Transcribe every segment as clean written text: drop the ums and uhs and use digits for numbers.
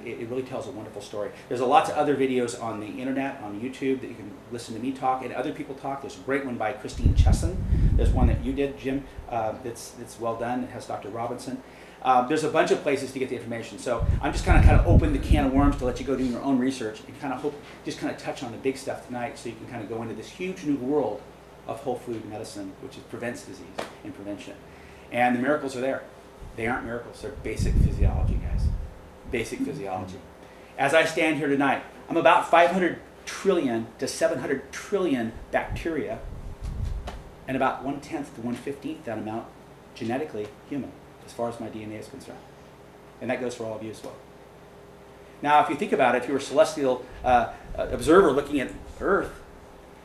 it really tells a wonderful story. There's lots of other videos on the internet, on YouTube, that you can listen to me talk and other people talk. There's a great one by Christine Chesson. There's one that you did, Jim, that's well done. It has Dr. Robinson. There's a bunch of places to get the information. So I'm just kind of open the can of worms to let you go do your own research and just touch on the big stuff tonight, so you can kind of go into this huge new world of whole food medicine, which prevents disease and prevention. And the miracles are there. They aren't miracles, they're basic physiology, guys. Basic physiology. As I stand here tonight, I'm about 500 trillion to 700 trillion bacteria, and about 1/10 to 1/15 that amount genetically human, as far as my DNA is concerned. And that goes for all of you as well. Now, if you think about it, if you're a celestial observer looking at Earth,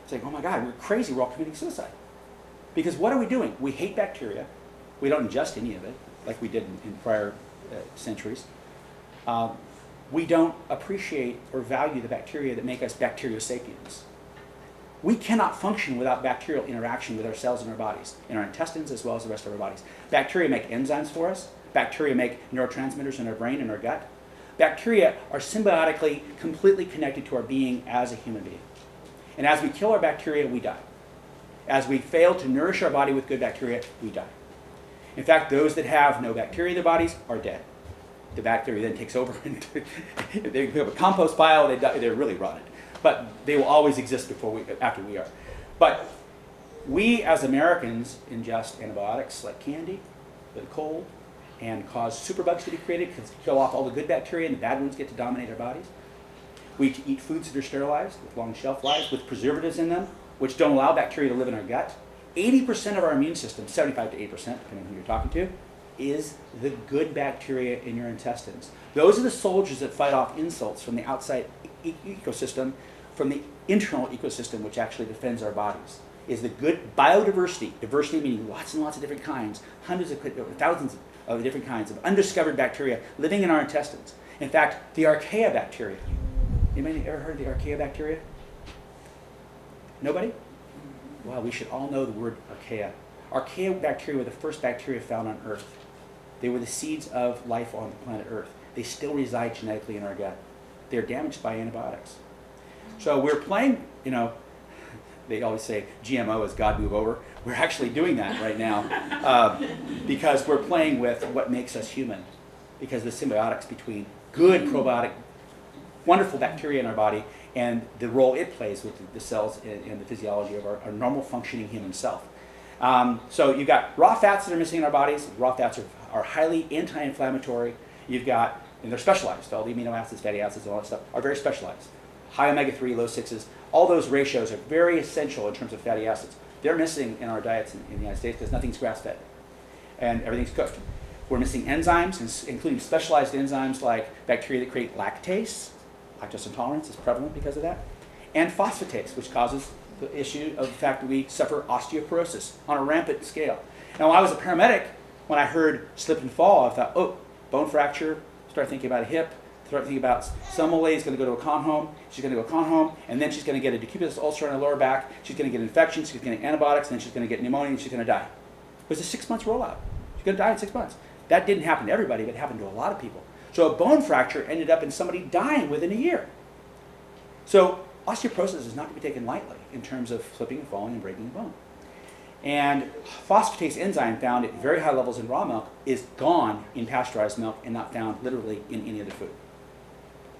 saying, oh my God, we're crazy, we're all committing suicide. Because what are we doing? We hate bacteria. We don't ingest any of it, like we did in prior centuries. We don't appreciate or value the bacteria that make us bacteriosapiens. We cannot function without bacterial interaction with our cells in our bodies, in our intestines as well as the rest of our bodies. Bacteria make enzymes for us. Bacteria make neurotransmitters in our brain and our gut. Bacteria are symbiotically, completely connected to our being as a human being. And as we kill our bacteria, we die. As we fail to nourish our body with good bacteria, we die. In fact, those that have no bacteria in their bodies are dead. The bacteria then takes over and they become a compost pile, they're really rotted. But they will always exist after we are. But we as Americans ingest antibiotics like candy, like cold, and cause superbugs to be created because kill off all the good bacteria and the bad ones get to dominate our bodies. We eat foods that are sterilized with long shelf lives, with preservatives in them, which don't allow bacteria to live in our gut. 80% of our immune system, 75 to 8%, depending on who you're talking to, is the good bacteria in your intestines. Those are the soldiers that fight off insults from the outside ecosystem, from the internal ecosystem, which actually defends our bodies. Is the good biodiversity, diversity meaning lots and lots of different kinds, hundreds of thousands of different kinds of undiscovered bacteria living in our intestines. In fact, the archaea bacteria. Anybody ever heard of the archaea bacteria? Nobody? Well, we should all know the word archaea. Archaea bacteria were the first bacteria found on Earth. They were the seeds of life on the planet Earth. They still reside genetically in our gut. They're damaged by antibiotics. So we're playing, they always say GMO is God move over. We're actually doing that right now because we're playing with what makes us human, because the symbiotics between good probiotic, wonderful bacteria in our body and the role it plays with the cells and the physiology of our normal functioning human self. So you've got raw fats that are missing in our bodies. Raw fats are highly anti-inflammatory. You've got, and they're specialized. All the amino acids, fatty acids, and all that stuff are very specialized. High omega-3, low 6s, all those ratios are very essential in terms of fatty acids. They're missing in our diets in the United States because nothing's grass-fed and everything's cooked. We're missing enzymes, including specialized enzymes like bacteria that create lactase. Lactose intolerance is prevalent because of that. And phosphatase, which causes the issue of the fact that we suffer osteoporosis on a rampant scale. Now, when I was a paramedic, when I heard slip and fall, I thought, oh, bone fracture, start thinking about a hip, start thinking about some old lady's going to go to a con home, she's going to go to a con home, and then she's going to get a decubitus ulcer on her lower back, she's going to get infections, she's going to get antibiotics, and then she's going to get pneumonia, and she's going to die. It was a 6 months rollout. She's going to die in 6 months. That didn't happen to everybody, but it happened to a lot of people. So a bone fracture ended up in somebody dying within a year. So osteoporosis is not to be taken lightly in terms of slipping and falling and breaking a bone. And phosphatase enzyme found at very high levels in raw milk is gone in pasteurized milk and not found literally in any other food.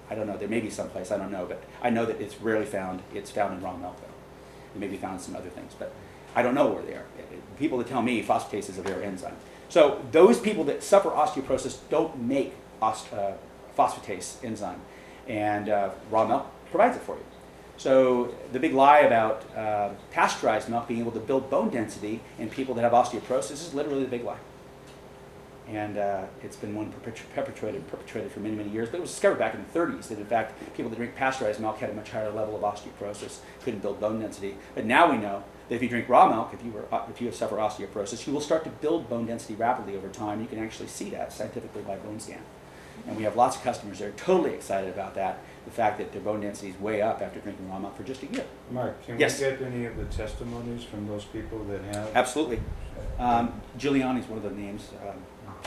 I don't know, there may be some place, I don't know, but I know that it's rarely found. It's found in raw milk though. It may be found in some other things, but I don't know where they are. People that tell me phosphatase is a rare enzyme. So those people that suffer osteoporosis don't make phosphatase enzyme, and raw milk provides it for you. So the big lie about pasteurized milk being able to build bone density in people that have osteoporosis is literally the big lie. And it's been one perpetrated for many, many years, but it was discovered back in the 30s that in fact people that drink pasteurized milk had a much higher level of osteoporosis, couldn't build bone density. But now we know that if you drink raw milk, if you suffer osteoporosis, you will start to build bone density rapidly over time. You can actually see that scientifically by bone scan. And we have lots of customers that are totally excited about that, the fact that their bone density is way up after drinking raw milk for just a year. Mark, can Yes. we get any of the testimonies from those people that have? Absolutely. Giuliani's one of the names.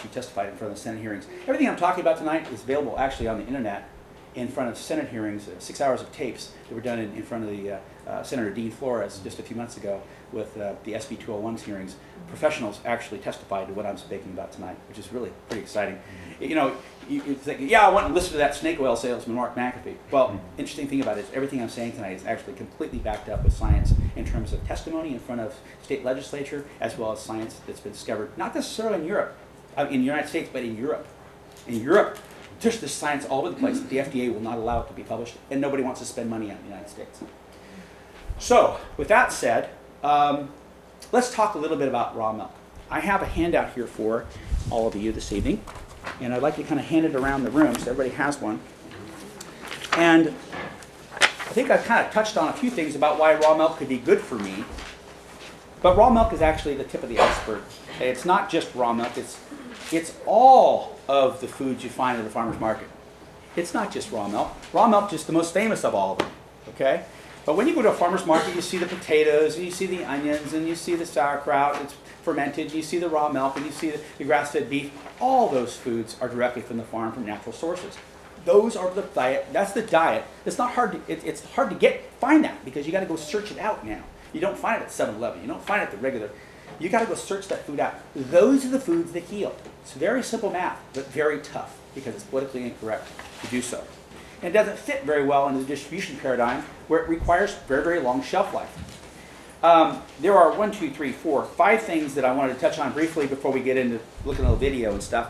She testified in front of the Senate hearings. Everything I'm talking about tonight is available actually on the internet in front of Senate hearings, 6 hours of tapes that were done in front of the Senator Dean Flores just a few months ago with the SB 201's hearings. Professionals actually testified to what I'm speaking about tonight, which is really pretty exciting. You know, you think, yeah, I want to listen to that snake oil salesman, Mark McAfee. Well, interesting thing about it is everything I'm saying tonight is actually completely backed up with science in terms of testimony in front of state legislature, as well as science that's been discovered, not necessarily in Europe, in the United States, but in Europe. In Europe, there's this science all over the place that the FDA will not allow it to be published, and nobody wants to spend money on it in the United States. So, with that said, let's talk a little bit about raw milk. I have a handout here for all of you this evening, and I'd like to kind of hand it around the room so everybody has one. And I think I've kind of touched on a few things about why raw milk could be good for me, but raw milk is actually the tip of the iceberg. It's not just raw milk, it's all of the foods you find at the farmer's market. It's not just raw milk. Raw milk is just the most famous of all of them, okay? But when you go to a farmer's market, you see the potatoes, and you see the onions, and you see the sauerkraut, it's fermented, and you see the raw milk, and you see the grass-fed beef. All those foods are directly from the farm, from natural sources. Those are the diet, that's the diet. It's not hard to, it's hard to find that, because you gotta go search it out now. You don't find it at 7-Eleven, you don't find it at the regular, you gotta go search that food out. Those are the foods that heal. It's very simple math, but very tough, because it's politically incorrect to do so. And it doesn't fit very well into the distribution paradigm where it requires very, very long shelf life. There are 5 things that I wanted to touch on briefly before we get into looking at the video and stuff.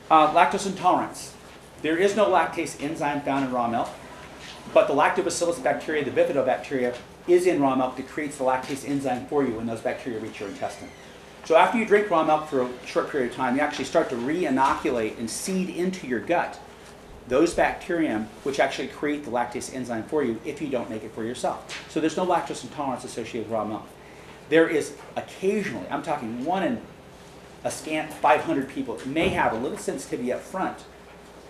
Lactose intolerance. There is no lactase enzyme found in raw milk, but the lactobacillus bacteria, the bifidobacteria, is in raw milk that creates the lactase enzyme for you when those bacteria reach your intestine. So after you drink raw milk for a short period of time, you actually start to re-inoculate and seed into your gut those bacterium which actually create the lactase enzyme for you if you don't make it for yourself. So there's no lactose intolerance associated with raw milk. There is occasionally, I'm talking 1 in a scant 500 people, may have a little sensitivity up front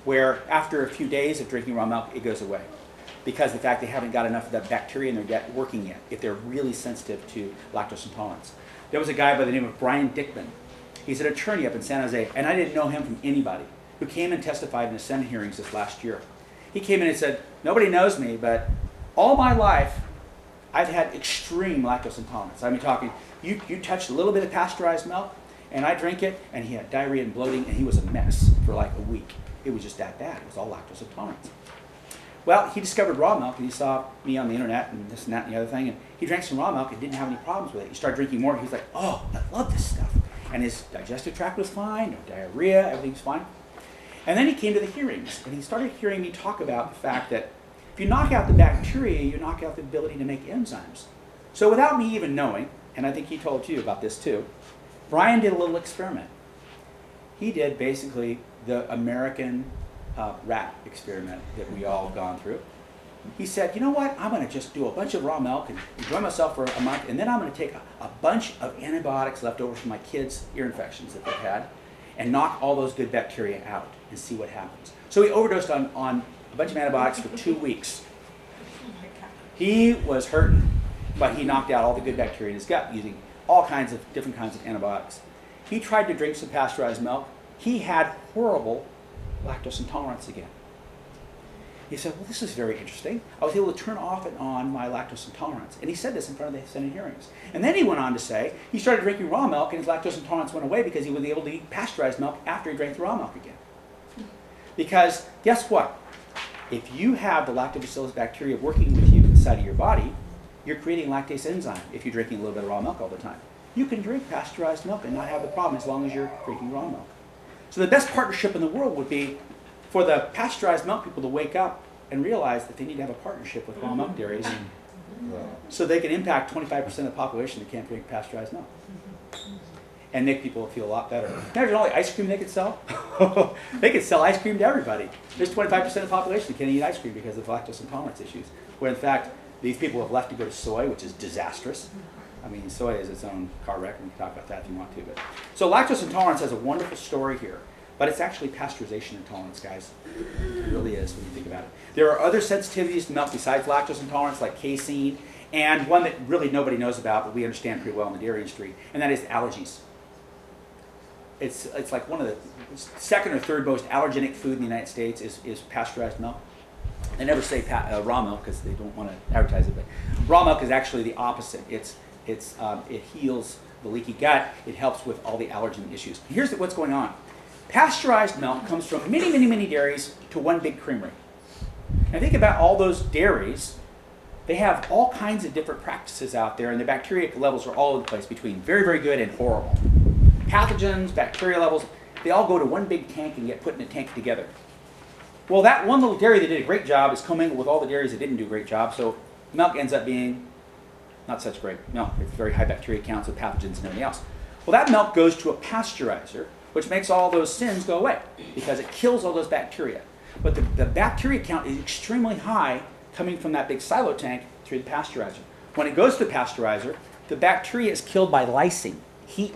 where after a few days of drinking raw milk, it goes away, because of the fact they haven't got enough of that bacteria in their gut working yet, if they're really sensitive to lactose intolerance. There was a guy by the name of Brian Dickman. He's an attorney up in San Jose, and I didn't know him from anybody, who came and testified in the Senate hearings this last year. He came in and said, nobody knows me, but all my life, I've had extreme lactose intolerance. I mean, talking, you touched a little bit of pasteurized milk, and I drink it, and he had diarrhea and bloating, and he was a mess for like a week. It was just that bad. It was all lactose intolerance. Well, he discovered raw milk, and he saw me on the internet, and this and that and the other thing, and he drank some raw milk and didn't have any problems with it. He started drinking more, and he was like, oh, I love this stuff. And his digestive tract was fine, no diarrhea, everything's fine. And then he came to the hearings, and he started hearing me talk about the fact that if you knock out the bacteria, you knock out the ability to make enzymes. So without me even knowing, and I think he told you about this too, Brian did a little experiment. He did basically the American rat experiment that we all have gone through. He said, you know what, I'm going to just do a bunch of raw milk and enjoy myself for a month, and then I'm going to take a bunch of antibiotics left over from my kids' ear infections that they've had, and knock all those good bacteria out and see what happens. So he overdosed on a bunch of antibiotics for 2 weeks. He was hurting, but he knocked out all the good bacteria in his gut using all kinds of different kinds of antibiotics. He tried to drink some pasteurized milk. He had horrible lactose intolerance again. He said, well, this is very interesting. I was able to turn off and on my lactose intolerance. And he said this in front of the Senate hearings. And then he went on to say he started drinking raw milk and his lactose intolerance went away because he was able to eat pasteurized milk after he drank the raw milk again. Because guess what? If you have the lactobacillus bacteria working with you inside of your body, you're creating lactase enzyme if you're drinking a little bit of raw milk all the time. You can drink pasteurized milk and not have the problem as long as you're drinking raw milk. So the best partnership in the world would be for the pasteurized milk people to wake up and realize that they need to have a partnership with raw milk dairies so they can impact 25% of the population that can't drink pasteurized milk and make people feel a lot better. Imagine all the ice cream they could sell. They could sell ice cream to everybody. There's 25% of the population that can't eat ice cream because of lactose intolerance issues, where in fact these people have left to go to soy, which is disastrous. I mean, soy is its own car wreck, and we can talk about that if you want to. But so lactose intolerance has a wonderful story here. But it's actually pasteurization intolerance, guys. It really is when you think about it. There are other sensitivities to milk besides lactose intolerance, like casein, and one that really nobody knows about, but we understand pretty well in the dairy industry, and that is allergies. it's like one of the second or third most allergenic food in the United States is pasteurized milk. They never say raw milk because they don't want to advertise it, but raw milk is actually the opposite. It heals the leaky gut. It helps with all the allergen issues. Here's what's going on. Pasteurized milk comes from many, many, many dairies to one big creamery. Now think about all those dairies. They have all kinds of different practices out there, and the bacteria levels are all over the place between very, very good and horrible. Pathogens, bacteria levels, they all go to one big tank and get put in a tank together. Well, that one little dairy that did a great job is commingled with all the dairies that didn't do a great job, so milk ends up being not such great milk. It's very high bacteria counts with pathogens and everything else. Well, that milk goes to a pasteurizer, which makes all those sins go away because it kills all those bacteria. But the bacteria count is extremely high coming from that big silo tank through the pasteurizer. When it goes to the pasteurizer, the bacteria is killed by lysing, heat